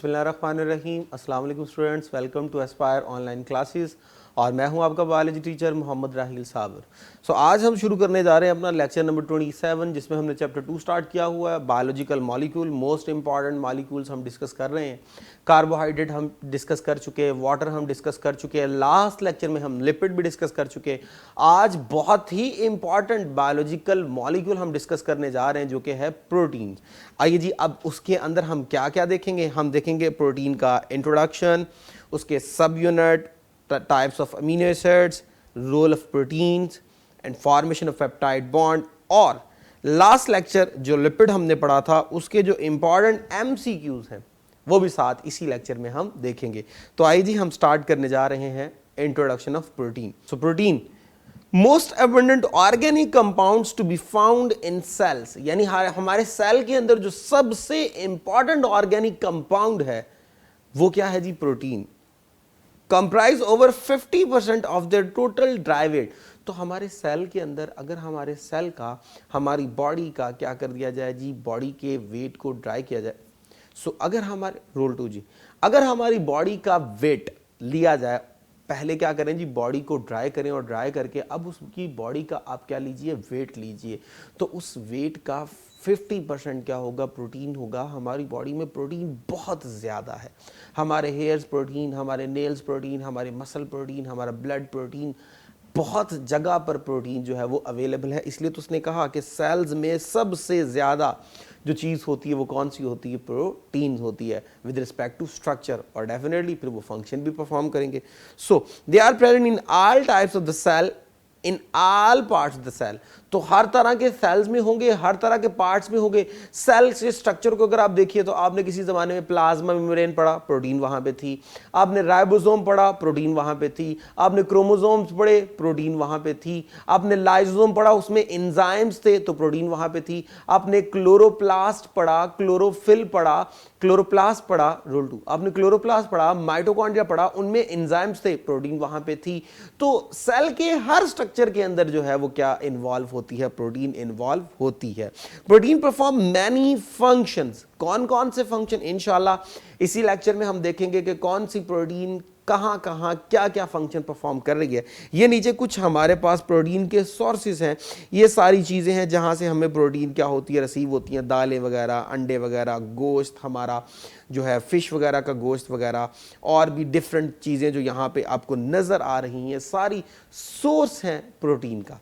बिस्मिल्लाहिर्रहमानिर्रहीम। अस्सलाम वालेकुम students, welcome to aspire online classes और मैं हूं आपका बायोलॉजी टीचर मोहम्मद राहिल साबर। आज हम शुरू करने जा रहे हैं अपना लेक्चर नंबर 27, जिसमें हमने चैप्टर 2 स्टार्ट किया हुआ है। Biological molecule, most important molecules हम डिस्कस कर रहे हैं। कार्बोहाइड्रेट हम डिस्कस कर चुके हैं, वाटर हम डिस्कस कर चुके हैं, लास्ट लेक्चर में हम लिपिड भी डिस्कस कर चुके हैं। आज बहुत ही इंपॉर्टेंट बायोलॉजिकल मॉलिक्यूल हम डिस्कस करने जा रहे हैं जो कि है प्रोटीन। आइए जी, अब उसके अंदर हम क्या क्या देखेंगे। हम देखेंगे प्रोटीन का इंट्रोडक्शन, उसके subunit, types of amino acids, role of proteins and formation of peptide bond, और लास्ट लेक्चर जो लिपिड हमने पढ़ा था उसके जो इंपॉर्टेंट एमसीक्यूज हैं वो भी साथ इसी लेक्चर में हम देखेंगे। तो आइए जी, हम स्टार्ट करने जा रहे हैं introduction of protein. So protein, most abundant organic compounds to be found in cells, यानी हमारे सेल के अंदर जो सबसे इंपॉर्टेंट ऑर्गेनिक कंपाउंड है वो क्या है जी? Protein. Comprise over 50% of the total dry weight. तो हमारे सेल के अंदर अगर हमारे सेल का, हमारी बॉडी का क्या कर दिया जाए जी, बॉडी के वेट को ड्राई किया जाए। सो अगर हमारे रोल 2 जी, अगर हमारी बॉडी का वेट लिया जाए, पहले क्या करें जी, बॉडी को ड्राई करें और ड्राई करके अब उसकी बॉडी का आप क्या लीजिए, वेट लीजिए। तो उस वेट का 50% क्या होगा? प्रोटीन होगा। हमारी बॉडी में प्रोटीन बहुत ज़्यादा है। हमारे हेयर्स प्रोटीन, हमारे नेल्स प्रोटीन, हमारे मसल प्रोटीन, हमारा ब्लड प्रोटीन, बहुत जगह पर प्रोटीन जो है वो अवेलेबल है। इसलिए तो उसने कहा कि सेल्स में सबसे ज़्यादा जो चीज़ होती है वो कौन सी होती है? प्रोटीन होती है विद रिस्पेक्ट टू स्ट्रक्चर, और डेफिनेटली फिर वो फंक्शन भी परफॉर्म करेंगे। So they are present in all types of the cell, in all parts of the cell. तो हर तरह के सेल्स में होंगे, हर तरह के पार्ट्स में होंगे। सेल के स्ट्रक्चर को अगर आप देखिए तो आपने किसी ज़माने में प्लाज्मा मेम्ब्रेन पढ़ा, प्रोटीन वहाँ पे थी। आपने राइबोसोम पढ़ा, प्रोटीन वहाँ पे थी। आपने क्रोमोसोम्स पढ़े, प्रोटीन वहाँ पे थी। आपने लाइसोसोम पढ़ा, उसमें एंजाइम्स थे तो प्रोटीन वहाँ पे थी। आपने क्लोरोप्लास्ट पढ़ा, क्लोरोफिल पढ़ा, क्लोरोप्लास्ट पढ़ा, रोल 2। आपने क्लोरोप्लास्ट पढ़ा, माइटोकॉन्ड्रिया पढ़ा, उनमें एंजाइम्स थे, प्रोटीन वहाँ पे थी। तो सेल के हर स्ट्रक्चर के अंदर जो है वो क्या इन्वॉल्व होती है? प्रोटीन इन्वॉल्व होती है। Protein perform many functions. कौन कौन से फंक्शन? इंशाल्लाह इसी लेक्चर में हम देखेंगे कि कौन सी प्रोटीन कहां कहां क्या क्या फंक्शन परफॉर्म कर रही है। ये नीचे कुछ हमारे पास प्रोटीन के सोर्सेज हैं। ये सारी चीज़ें हैं जहां से हमें प्रोटीन क्या होती है, रिसीव होती हैं। दालें वगैरह, अंडे वगैरह, गोश्त हमारा जो है, फिश वगैरह का गोश्त वगैरह, और भी डिफरेंट चीज़ें जो यहाँ पे आपको नज़र आ रही हैं, सारी सोर्स हैं प्रोटीन का।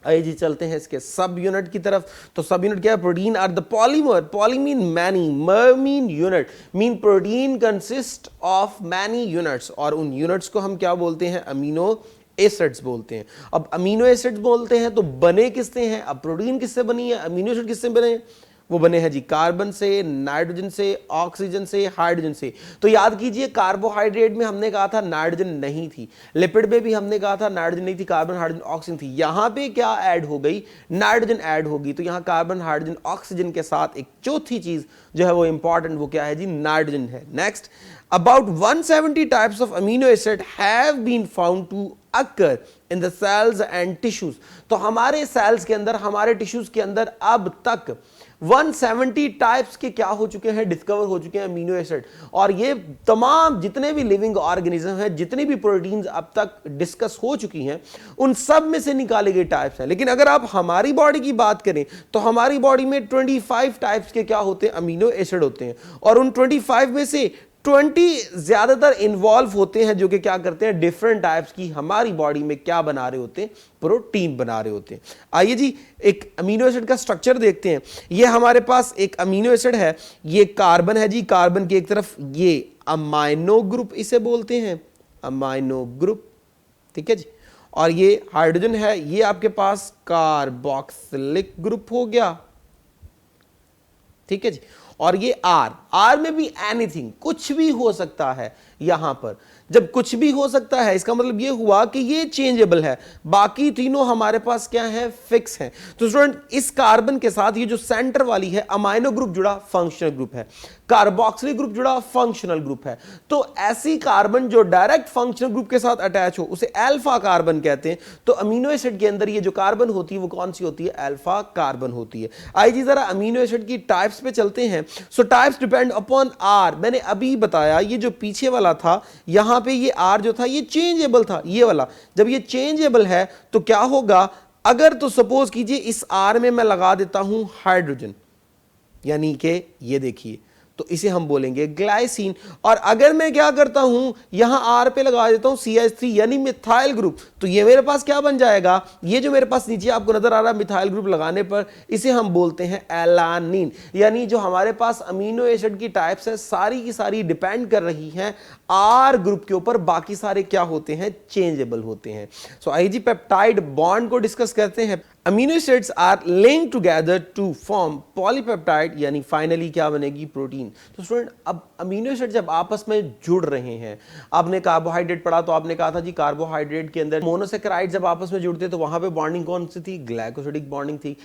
आइए जी, चलते हैं इसके सब यूनिट की तरफ। तो सब यूनिट क्या है? Protein are the polymer, poly mean many, mer mean unit, mean protein consist of many units, और उन यूनिट्स को हम क्या बोलते हैं? अमीनो एसिड्स बोलते हैं। अब अमीनो एसिड्स बोलते हैं तो बने किससे हैं? अब प्रोटीन किससे बनी है, अमीनो एसिड किससे बने हैं? वो बने हैं जी कार्बन से, नाइट्रोजन से, ऑक्सीजन से, हाइड्रोजन से। तो याद कीजिए, कार्बोहाइड्रेट में हमने कहा था नाइट्रोजन नहीं थी, लिपिड में भी हमने कहा था नाइट्रोजन नहीं थी, कार्बन, हाइड्रोजन, ऑक्सीजन थी। यहां पे क्या ऐड हो गई? नाइट्रोजन ऐड होगी। तो यहां कार्बन, हाइड्रोजन, ऑक्सीजन के साथ एक चौथी चीज जो है वो इंपॉर्टेंट, वो क्या है जी? नाइट्रोजन है। Next, about 170 types of amino acid have been found to occur in the cells and tissues। तो हमारे सेल्स के अंदर, हमारे टिश्यूज के अंदर अब तक 170 टाइप्स के क्या हो चुके हैं? डिस्कवर हो चुके हैं अमीनो एसिड। और ये तमाम जितने भी लिविंग ऑर्गेनिज्म हैं, जितनी भी प्रोटीन्स अब तक डिस्कस हो चुकी हैं, उन सब में से निकाले गए टाइप्स हैं। लेकिन अगर आप हमारी बॉडी की बात करें तो हमारी बॉडी में 25 टाइप्स के क्या होते हैं? अमीनो एसिड होते हैं। और उन 25 में से 20 ज्यादातर इन्वॉल्व होते हैं जो कि क्या करते हैं? डिफरेंट टाइप्स की हमारी बॉडी में क्या बना रहे होते हैं? प्रोटीन बना रहे होते हैं। आइए जी, एक अमीनो एसिड का स्ट्रक्चर देखते हैं। ये हमारे पास एक अमीनो एसिड है, ये कार्बन है जी। कार्बन की एक तरफ ये अमाइनो ग्रुप इसे बोलते हैं, अमाइनो ग्रुप, ठीक है जी। और ये हाइड्रोजन है, ये आपके पास कार्बोक्सिलिक ग्रुप हो गया, ठीक है जी। और ये आर, आर में भी एनीथिंग, कुछ भी हो सकता है। यहां पर जब कुछ भी हो सकता है, इसका मतलब ये हुआ कि ये चेंजेबल है, बाकी तीनों हमारे पास क्या है, फिक्स है। तो स्टूडेंट इस कार्बन के साथ ये जो सेंटर वाली है अमाइनो ग्रुप जुड़ा, फंक्शनल ग्रुप है, कार्बोक्सिलिक ग्रुप जुड़ा, फंक्शनल ग्रुप है। तो ऐसी कार्बन जो डायरेक्ट फंक्शनल ग्रुप के साथ अटैच हो उसे अल्फा कार्बन कहते हैं। तो अमीनो एसिड के अंदर ये जो कार्बन होती है वो कौन सी होती है, अल्फा कार्बन होती है। आइए जी जरा अमीनो एसिड की टाइप्स पे चलते हैं। So types depend upon R. मैंने अभी बताया ये जो पीछे वाला था, यहां पे ये आर जो था ये चेंजेबल था, ये वाला जब ये चेंजेबल है तो क्या होगा, अगर तो सपोज कीजिए इस आर में मैं लगा देता हूं हाइड्रोजन, यानी कि ये देखिए, तो इसे हम बोलेंगे ग्लाइसिन। और अगर मैं क्या करता हूं, यहां आर पे लगा देता हूं CH3 यानी मिथाइल ग्रुप, तो ये मेरे पास क्या बन जाएगा, ये जो मेरे पास नीचे आपको नजर आ रहा है मिथाइल ग्रुप लगाने पर, इसे हम बोलते हैं एलानिन। यानी जो हमारे पास अमीनो एसिड की टाइप्स है सारी की सारी डिपेंड कर रही हैं आर ग्रुप के ऊपर, बाकी सारे क्या होते हैं, चेंजेबल होते हैं। सो आइए जी पेप्टाइड बॉन्ड को डिस्कस करते हैं। Amino acids are linked together to form polypeptide, यानी फाइनली क्या बनेगी, प्रोटीन। तो स्टूडेंट अब अमीनो एसिड जब आपस में जुड़ रहे हैं, आपने कार्बोहाइड्रेट पढ़ा तो आपने कहा था जी कार्बोहाइड्रेट के अंदर मोनोसेकेराइड जब आपस में जुड़ते तो वहां पे बॉन्डिंग कौन सी थी, ग्लाइकोसिडिक बॉन्डिंग थी।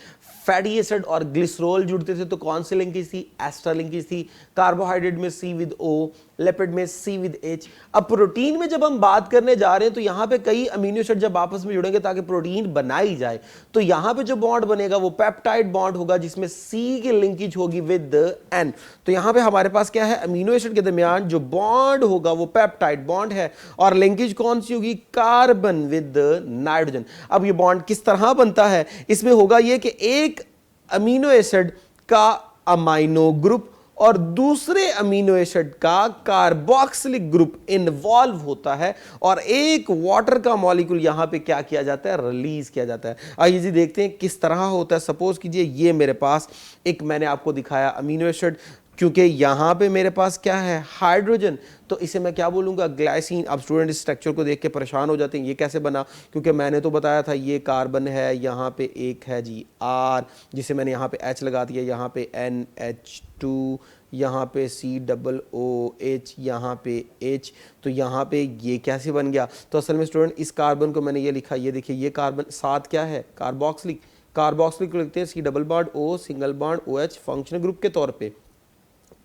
फैटी एसिड और ग्लिसरॉल जुड़ते थे तो कौन सी लिंकेज थी, एस्टर लिंकेज थी। कार्बोहाइड्रेट में C विद O, लिपिड में C विद H। अब प्रोटीन में जब हम बात करने जा रहे हैं तो यहां पे कई अमीनो एसिड जब आपस में जुड़ेंगे ताकि प्रोटीन बनाई जाए, तो यहां पे जो बॉन्ड बनेगा वो पेप्टाइड बॉन्ड होगा जिसमें C की लिंकेज होगी विद N। तो यहां पे हमारे पास क्या है, अमीनो एसिड के दरमियान जो बॉन्ड होगा वो पेप्टाइड बॉन्ड है, और लिंकेज कौन सी होगी, कार्बन विद नाइट्रोजन। अब ये बॉन्ड किस तरह बनता है, इसमें होगा ये कि एक अमीनो एसिड का अमाइनो ग्रुप और दूसरे अमीनो एसिड का कार्बोक्सिलिक ग्रुप इन्वॉल्व होता है, और एक वाटर का मॉलिक्यूल यहां पे क्या किया जाता है, रिलीज किया जाता है। आइए जी देखते हैं किस तरह होता है। सपोज कीजिए ये मेरे पास एक मैंने आपको दिखाया अमीनो एसिड, क्योंकि यहां पे मेरे पास क्या है, हाइड्रोजन, तो इसे मैं क्या बोलूंगा, ग्लाइसिन। अब स्टूडेंट इस स्ट्रक्चर को देख के परेशान हो जाते हैं, ये कैसे बना, क्योंकि मैंने तो बताया था ये कार्बन है, यहाँ पे एक है जी R, जिसे मैंने यहाँ पे H लगा दिया, यहाँ पे NH2, यहाँ पे COOH, यहाँ पे H, तो यहाँ पे ये कैसे बन गया। तो असल में स्टूडेंट इस कार्बन को मैंने ये लिखा, ये देखिए ये कार्बन साथ क्या है, कार्बोक्सिलिक। कार्बोक्सिलिक को लिखते हैं C double bond O single bond OH functional group के तौर पे।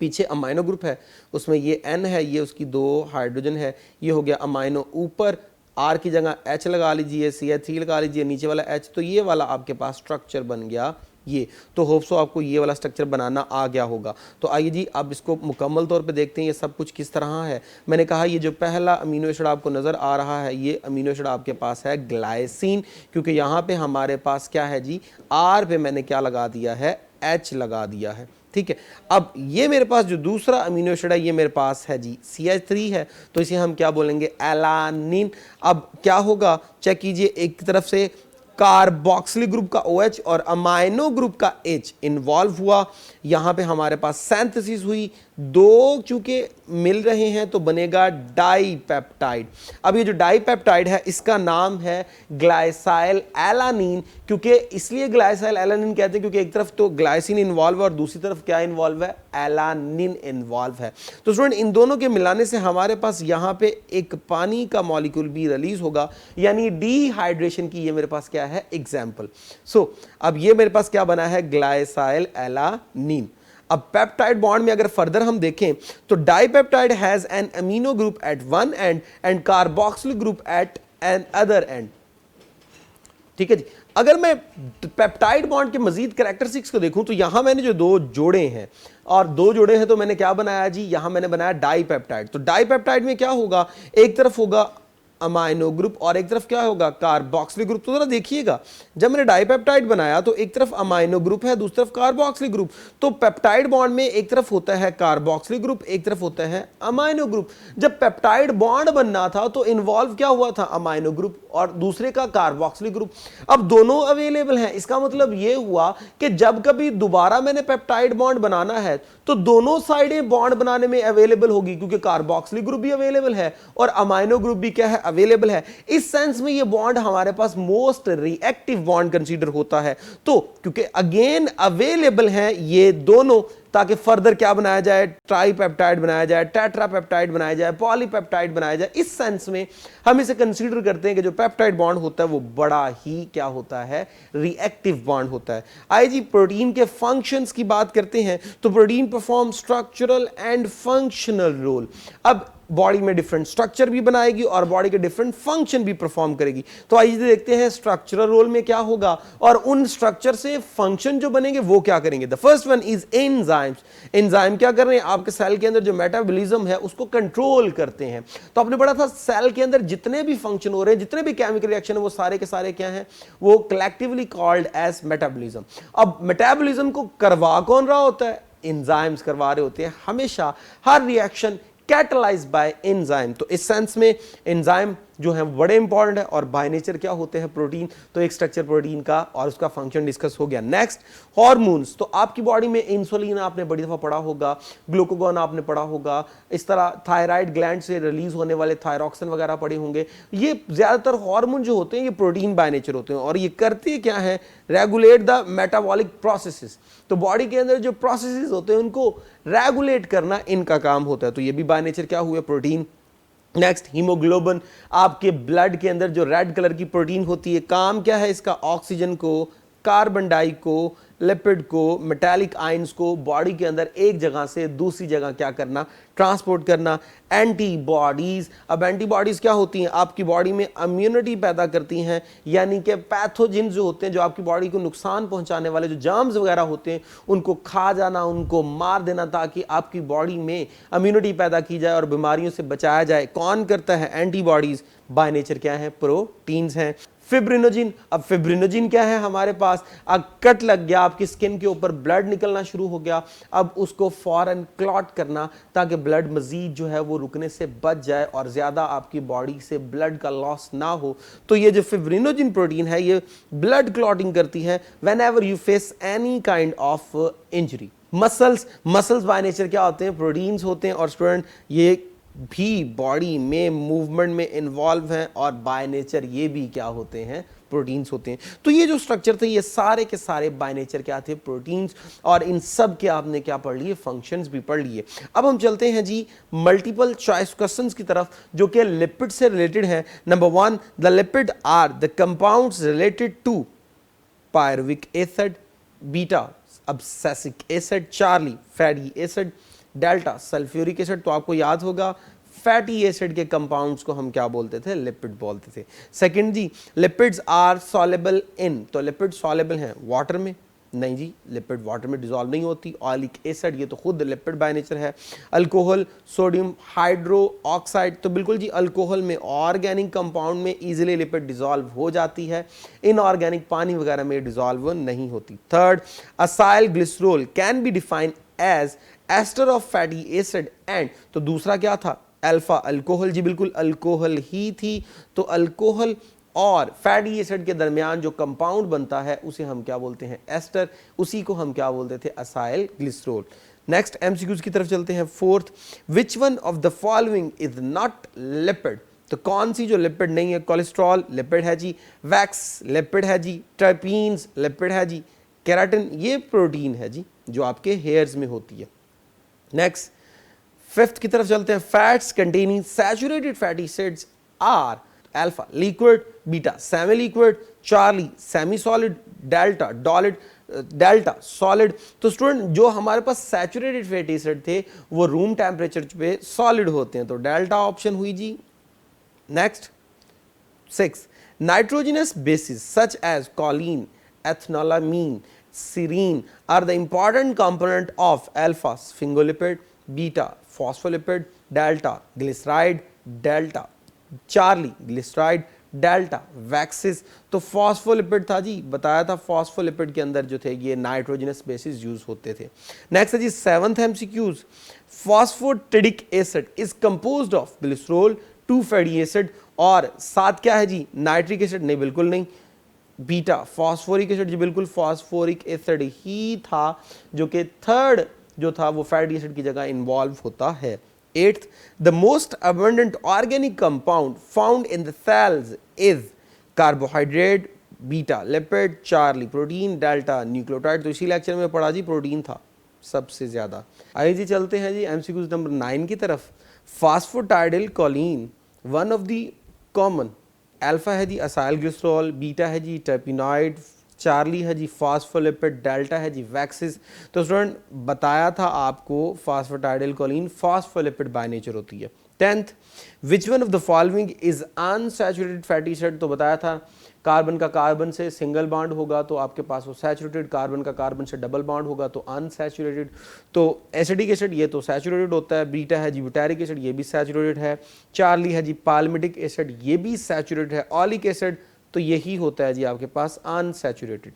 पीछे अमाइनो ग्रुप है, उसमें ये N है, ये उसकी 2 हाइड्रोजन है, ये हो गया अमाइनो। ऊपर R की जगह H लगा लीजिए, CH3 लगा लीजिए, नीचे वाला H, तो ये वाला आपके पास स्ट्रक्चर बन गया ये। तो होप सो आपको ये वाला स्ट्रक्चर बनाना आ गया होगा। तो आइए जी अब इसको मुकम्मल तौर पे देखते हैं ये सब कुछ किस तरह है। मैंने कहा ये जो पहला अमीनो एसिड आपको नज़र आ रहा है, ये अमीनो एसिड आपके पास है ग्लाइसिन, क्योंकि यहाँ पे हमारे पास क्या है जी, R पे मैंने क्या लगा दिया है, H लगा दिया है, ठीक है। अब ये मेरे पास जो दूसरा अमीनो एसिड है ये मेरे पास है जी CH3 है, तो इसे हम क्या बोलेंगे, एलानिन। अब क्या होगा, चेक कीजिए, एक तरफ से कार्बोक्सिलिक ग्रुप का OH और अमाइनो ग्रुप का H इन्वॉल्व हुआ, यहां पे हमारे पास सिंथेसिस हुई, 2 चूंकि मिल रहे हैं तो बनेगा डाइपेप्टाइड। अब ये जो डाइपेप्टाइड है इसका नाम है ग्लाइसाइल एलानिन, क्योंकि इसलिए ग्लाइसाइल एलानिन कहते हैं क्योंकि एक तरफ तो ग्लाइसिन इन्वॉल्व है और दूसरी तरफ क्या इन्वॉल्व है, एलानिन इन्वॉल्व है। तो स्टूडेंट इन दोनों के मिलाने से हमारे पास यहाँ पे एक पानी का मॉलिक्यूल भी रिलीज होगा, यानी डिहाइड्रेशन की ये मेरे पास क्या है, एग्जाम्पल। सो अब ये मेरे पास क्या बना है, ग्लाइसाइल एलानिन। अब पेप्टाइड बॉन्ड में अगर फर्दर हम देखें तो dipeptide has an amino group at one end and carboxylic group at another end, ठीक है जी। अगर मैं पेप्टाइड बॉन्ड के मजीद कैरेक्टरिस्टिक्स को देखूं तो यहां मैंने जो 2 जोड़े हैं और 2 जोड़े हैं तो मैंने क्या बनाया जी, यहां मैंने बनाया डाइपेप्टाइड। तो डाइपेप्टाइड में क्या होगा, एक तरफ होगा अमाइनो ग्रुप और एक तरफ क्या होगा, कार्बोक्सिलिक ग्रुप। तो जरा देखिएगा, जब मैंने डाइपेप्टाइड बनाया तो एक तरफ अमाइनो ग्रुप है, दूसरी तरफ कार्बोक्सिलिक ग्रुप। तो पेप्टाइड बॉन्ड में एक तरफ होता है कार्बोक्सिलिक ग्रुप, एक तरफ होता है अमाइनो ग्रुप। जब पेप्टाइड बॉन्ड बनना था तो इन्वॉल्व क्या हुआ था, अमाइनो ग्रुप और दूसरे का कार्बोक्सिलिक ग्रुप। अब दोनों अवेलेबल हैं, इसका मतलब यह हुआ कि जब कभी दोबारा मैंने पेप्टाइड बॉन्ड बनाना है तो दोनों साइडें बॉन्ड बनाने में अवेलेबल होगी, क्योंकि कार्बोक्सिलिक ग्रुप भी अवेलेबल है और अमाइनो ग्रुप भी क्या है, अवेलेबल है, इस सेंस में ये बॉन्ड हमारे पास मोस्ट रिएक्टिव बॉन्ड कंसीडर होता है। तो क्योंकि अगेन अवेलेबल हैं ये दोनों, ताकि फर्दर क्या बनाया जाए, ट्राईपेप्टाइड बनाया जाए, टेट्रापेप्टाइड बनाया जाए, पॉलीपेप्टाइड बनाया जाए, इस सेंस में हम इसे कंसीडर करते हैं कि जो पेप्टाइड बॉन्ड होता है वो बड़ा ही क्या होता है, रिएक्टिव बॉन्ड होता है। आइए जी प्रोटीन के फंक्शंस की बात करते हैं। तो protein perform structural and functional role. अब बॉडी में डिफरेंट स्ट्रक्चर भी बनाएगी और बॉडी के डिफरेंट फंक्शन भी परफॉर्म करेगी। तो आइए देखते हैं स्ट्रक्चरल रोल में क्या होगा और उन स्ट्रक्चर से फंक्शन जो बनेंगे वो क्या करेंगे। The first one is enzymes. Enzyme क्या कर रहे हैं, आपके सेल के अंदर जो मेटाबॉलिज्म है उसको कंट्रोल करते हैं। तो आपने पढ़ा था सेल के अंदर जितने भी फंक्शन हो रहे हैं, जितने भी केमिकल रिएक्शन है, वो सारे के सारे क्या हैं, वो कलेक्टिवली कॉल्ड एज मेटाबॉलिज्म। अब मेटाबॉलिज्म को करवा कौन रहा होता है, एंजाइम्स करवा रहे होते हैं हमेशा। हर रिएक्शन कैटलाइज्ड बाय एंजाइम। तो इस सेंस में एंजाइम जो है बड़े इंपॉर्टेंट है। और बाय नेचर क्या होते हैं, प्रोटीन। तो एक स्ट्रक्चर प्रोटीन का और उसका फंक्शन डिस्कस हो गया। Next hormones. तो आपकी बॉडी में इंसुलिन आपने बड़ी दफा पढ़ा होगा, ग्लूकागॉन आपने पढ़ा होगा, इस तरह थायराइड ग्लैंड से रिलीज होने वाले थायरॉक्सिन वगैरह पढ़े होंगे। ये ज्यादातर हार्मोन जो होते हैं ये प्रोटीन बाय नेचर होते हैं और ये करते क्या है, रेगुलेट द मेटाबॉलिक प्रोसेसेस। तो बॉडी के अंदर जो प्रोसेसेस होते हैं उनको रेगुलेट करना इनका काम होता है। तो ये भी बाय नेचर क्या हुए, प्रोटीन। Next haemoglobin. आपके ब्लड के अंदर जो रेड कलर की प्रोटीन होती है, काम क्या है इसका, ऑक्सीजन को, कार्बन डाई को, लिपिड को, मेटालिक आयंस को बॉडी के अंदर एक जगह से दूसरी जगह क्या करना, ट्रांसपोर्ट करना। एंटीबॉडीज। अब एंटीबॉडीज क्या होती हैं, आपकी बॉडी में इम्यूनिटी पैदा करती हैं, यानी कि पैथोजिन जो होते हैं, जो आपकी बॉडी को नुकसान पहुंचाने वाले जो जर्म्स वगैरह होते हैं, उनको खा जाना, उनको मार देना, ताकि आपकी बॉडी में इम्यूनिटी पैदा की जाए और बीमारियों से बचाया जाए। कौन करता है, एंटीबॉडीज। बाय नेचर क्या है, प्रोटीन्स हैं। फिब्रिनोजिन। अब फिब्रिनोजिन क्या है हमारे पास, कट लग गया, आपकी स्किन के ऊपर ब्लड निकलना शुरू हो गया, अब उसको फौरन क्लॉट करना ताकि ब्लड मजीद जो है वो रुकने से बच जाए और ज्यादा आपकी बॉडी से ब्लड का लॉस ना हो। तो ये जो फिब्रिनोजिन प्रोटीन है ये ब्लड क्लॉटिंग करती है when ever you face any kind of injury. Muscles by nature क्या होते हैं, प्रोटीन्स होते हैं और स्टूडेंट ये भी बॉडी में मूवमेंट में इन्वॉल्व हैं और बाय नेचर ये भी क्या होते हैं, प्रोटीन्स होते हैं। तो ये जो स्ट्रक्चर थे ये सारे के सारे बाय नेचर क्या थे, प्रोटीन्स। और इन सब के आपने क्या पढ़ लिए, फंक्शंस भी पढ़ लिए। अब हम चलते हैं जी मल्टीपल चॉइस क्वेश्चंस की तरफ जो कि लिपिड से रिलेटेड है। Number 1, the lipid are the compounds related to pyruvic acid, beta abscisic acid, charlie fatty acid, delta sulphuric acid. तो आपको याद होगा फैटी एसिड के कंपाउंड्स को हम क्या बोलते थे, लिपिड बोलते थे। सेकंड जी, लिपिड्स आर सॉल्युबल इन। तो लिपिड सॉल्युबल हैं वाटर में, नहीं जी लिपिड वाटर में डिसॉल्व नहीं होती। ऑयलिक एसिड ये तो खुद लिपिड बाय नेचर है। अल्कोहल, सोडियम हाइड्रो ऑक्साइड, तो बिल्कुल जी अल्कोहल में ऑर्गेनिक कंपाउंड में इजीली लिपिड डिसॉल्व हो जाती है, इनऑर्गेनिक पानी वगैरह में डिसॉल्व नहीं होती। Third, acyl glycerol can be defined as ester of fatty acid and, तो दूसरा क्या था, अल्फा अल्कोहल। जी बिल्कुल अल्कोहल ही थी। तो अल्कोहल और फैटी एसिड के दरमियान जो कंपाउंड बनता है उसे हम क्या बोलते हैं, एस्टर। उसी को हम क्या बोलते थे, असाइल ग्लिसरॉल। नेक्स्ट एमसीक्यूज की तरफ चलते हैं। Fourth, which one of the following is not lipid. तो कौन सी जो लिपिड नहीं है, कोलेस्ट्रॉल लिपिड है जी, वैक्स लिपिड है जी, ट्राइपीन्स लिपिड है जी, केराटिन ये प्रोटीन है जी जो आपके हेयर्स में होती है। नेक्स्ट फिफ्थ की तरफ चलते हैं। Fats containing saturated fatty acids are alpha liquid, beta semi liquid, Charlie semi solid, delta delta solid. तो स्टूडेंट जो हमारे पास सैचुरेटेड फैटी एसिड थे वो रूम टेम्परेचर पे सॉलिड होते हैं, तो डेल्टा ऑप्शन हुई जी। Next 6, nitrogenous bases such as choline, ethanolamine, serine are the important component of alpha sphingolipid, beta phospholipid, delta glyceride, delta charlie glyceride, delta waxes. तो phospholipid था जी, बताया था फॉस्फोलिपिड के अंदर जो थे ये नाइट्रोजनस बेसिस यूज होते थे। नेक्स्ट है जी 7th MCQs, phosphatidic acid is composed of glycerol, 2 fatty acid और साथ क्या है जी, नाइट्रिक एसिड, नहीं बिल्कुल नहीं, बीटा फॉस्फोरिक एसिड जी बिल्कुल फॉस्फोरिक एसिड ही था जो कि थर्ड जो था वो फैटी एसिड की जगह इन्वॉल्व होता है। Eighth, the most abundant organic compound found in the cells is carbohydrate, beta lipid, Charlie protein, delta nucleotide. तो इसी लेक्चर में पढ़ा जी प्रोटीन था सबसे ज़्यादा। आइए जी चलते हैं जी एमसीक्यूज नंबर 9 की तरफ। Phosphatidyl choline one of the common, alpha है जी असाइल ग्लिसरॉल, बीटा है जी टर्पिनॉइड, चार्ली है जी फास्फोलिपिड, डेल्टा है जी वैक्सिस। तो स्टूडेंट बताया था आपको फास्फोटाइडिल कोलिन फास्फोलिपिड बाय नेचर होती है। 10th, which one of the following is unsaturated fatty acid. तो बताया था कार्बन का कार्बन से सिंगल बॉन्ड होगा तो आपके पास वो सैचुरेटेड, कार्बन का कार्बन से डबल बॉन्ड होगा तो अनसैचुरेटेड। तो एसिडिक एसिड ये तो सैचुरेटेड होता है, बीटा है जी ब्यूटारिक एसिड ये भी सैचुरेटेड है, चार्ली है जी पाल्मिटिक एसिड ये भी सैचुरेटेड है, ऑलिक एसिड तो यही होता है जी आपके पास unsaturated.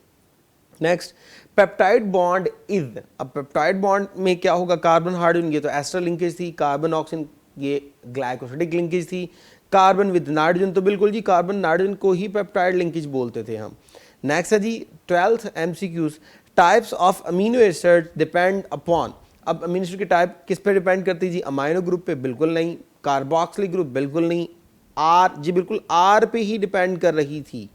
Next, peptide bond is, अब पेप्टाइड बॉन्ड में क्या होगा, कार्बन हाइड्रोजन ये तो एस्टर लिंकेज थी, कार्बन ऑक्सीजन ये ग्लाइकोसिडिक लिंकेज थी, कार्बन विद नाइट्रोजन तो बिल्कुल जी कार्बन नाइट्रोजन को ही पेप्टाइड लिंकेज बोलते थे हम। नेक्स्ट है जी 12th MCQs, types of amino acid depend upon. अब अमीनो एसिड की टाइप किस पे डिपेंड करती है जी, अमाइनो ग्रुप पे बिल्कुल नहीं, कार्बोक्सिलिक ग्रुप बिल्कुल नहीं, आर जी बिल्कुल आर पे ही डिपेंड कर रही थी।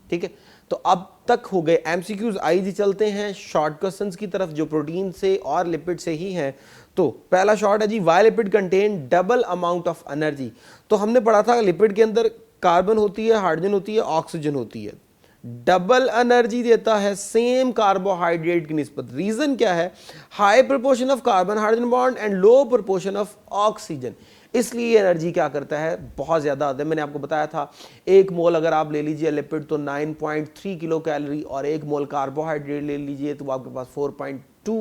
ठीक है, तो अब तक हो गए एमसीक्यूज। आई जी चलते हैं शॉर्ट क्वेश्चंस की तरफ जो प्रोटीन से और लिपिड से ही हैं। तो पहला शॉर्ट है जी, why lipid contain double amount of energy. तो हमने पढ़ा था लिपिड के अंदर कार्बन होती है, हाइड्रोजन होती है, ऑक्सीजन होती है, डबल एनर्जी देता है सेम कार्बोहाइड्रेट की निस्बत। रीजन क्या है, high proportion of carbon hydrogen bond and low proportion of oxygen, इसलिए एनर्जी क्या करता है बहुत ज़्यादा आता है। मैंने आपको बताया था एक मोल अगर आप ले लीजिए लिपिड तो 9.3 किलो कैलोरी, और एक मोल कार्बोहाइड्रेट ले लीजिए तो आपके पास 4.2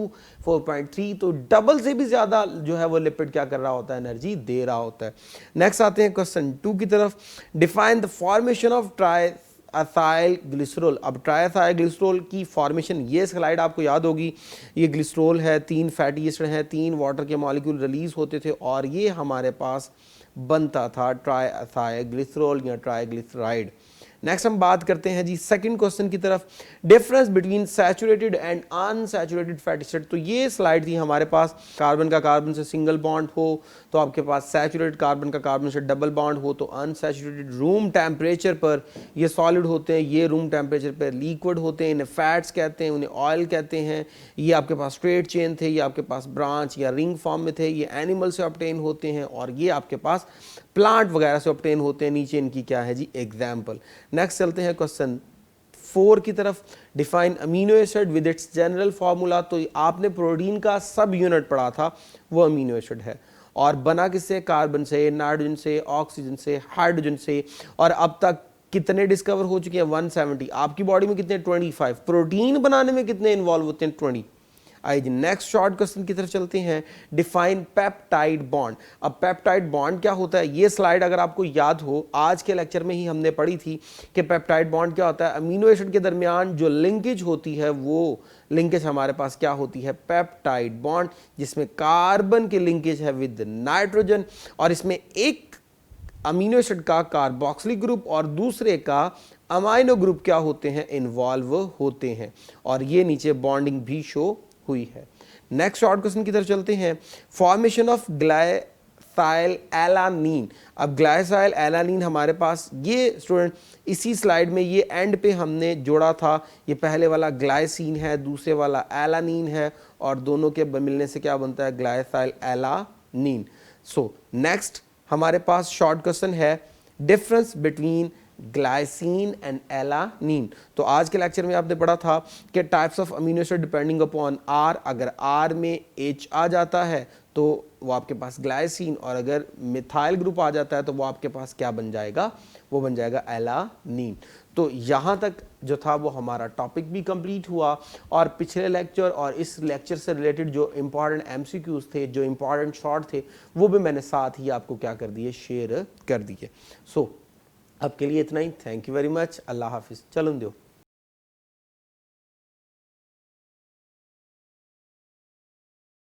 4.3, तो डबल से भी ज़्यादा जो है वो लिपिड क्या कर रहा होता है, एनर्जी दे रहा होता है। नेक्स्ट आते हैं क्वेश्चन 2 की तरफ। Define the formation of triethyl glycerol. अब ट्राइएथाइल ग्लिसरॉल की फॉर्मेशन, ये स्लाइड आपको याद होगी, ये ग्लिसरॉल है, 3 फैटी एसिड हैं, 3 वाटर के मॉलिक्यूल रिलीज होते थे और ये हमारे पास बनता था ट्राइएथाइल ग्लिसरॉल या ट्राइग्लिसराइड। नेक्स्ट हम बात करते हैं जी सेकंड क्वेश्चन की तरफ, difference between saturated and unsaturated fatty acid. तो ये स्लाइड थी हमारे पास, कार्बन का कार्बन से सिंगल बॉन्ड हो तो आपके पास सैचुरेटेड, कार्बन का कार्बन से डबल बॉन्ड हो तो अनसैचुरेटेड। रूम टेम्परेचर पर ये सॉलिड होते हैं, ये रूम टेम्परेचर पर लिक्विड होते हैं, इन्हें फैट्स कहते हैं, उन्हें ऑयल कहते हैं। ये आपके पास स्ट्रेट चेन थे, ये आपके पास ब्रांच या रिंग फॉर्म में थे, ये एनिमल से ऑब्टेन होते हैं और ये आपके पास प्लांट वगैरह से ऑब्टेन होते हैं। नीचे इनकी क्या है जी एग्जाम्पल। नेक्स्ट चलते हैं क्वेश्चन 4 की तरफ। Define amino acid with its general formula. तो आपने प्रोटीन का सब यूनिट पढ़ा था, वो अमीनो एसिड है और बना किससे, कार्बन से, नाइट्रोजन से, ऑक्सीजन से, हाइड्रोजन से। और अब तक कितने डिस्कवर हो चुके हैं, 170। आपकी बॉडी में कितने, 25। प्रोटीन बनाने में कितने इन्वॉल्व होते हैं, 20। आइए नेक्स्ट शॉर्ट क्वेश्चन की तरफ चलते हैं। Define peptide bond. अब पेप्टाइड बॉन्ड क्या होता है, ये स्लाइड अगर आपको याद हो आज के लेक्चर में ही हमने पढ़ी थी कि पेप्टाइड बॉन्ड क्या होता है। अमीनो एसिड के दरमियान जो लिंकेज होती है वो लिंकेज हमारे पास क्या होती है, पेप्टाइड बॉन्ड, जिसमें कार्बन की लिंकेज है विद नाइट्रोजन और इसमें एक अमीनो एसिड का कार्बोक्सिलिक ग्रुप और दूसरे का अमाइनो ग्रुप क्या होते हैं, इन्वॉल्व होते हैं और ये नीचे बॉन्डिंग भी शो हुई है। नेक्स्ट शॉर्ट क्वेश्चन की तरफ चलते हैं। Formation of glycyl alanine. अब ग्लाइसाइल एलानीन हमारे पास, ये स्टूडेंट इसी स्लाइड में ये एंड पे हमने जोड़ा था, ये पहले वाला ग्लाइसिन है, दूसरे वाला एलानीन है और दोनों के मिलने से क्या बनता है, ग्लाइसाइल एलानीन। सो नेक्स्ट हमारे पास शॉर्ट क्वेश्चन है, difference between glycine and alanine. तो आज के लेक्चर में आपने पढ़ा था कि types of amino acid depending upon R, अगर आर में एच आ जाता है तो वो आपके पास ग्लाइसिन और अगर मिथाइल ग्रुप आ जाता है तो वो आपके पास क्या बन जाएगा, वो बन जाएगा एलानीन। तो यहाँ तक जो था वो हमारा टॉपिक भी कंप्लीट हुआ और पिछले लेक्चर और इस लेक्चर से रिलेटेड जो इम्पॉर्टेंट एमसीक्यूज थे, जो इम्पॉर्टेंट शॉर्ट थे, वो भी मैंने साथ ही आपको क्या कर दिए, शेयर कर दिए। सो अब के लिए इतना ही। Thank you very much. अल्लाह हाफिज़। चलो दियो।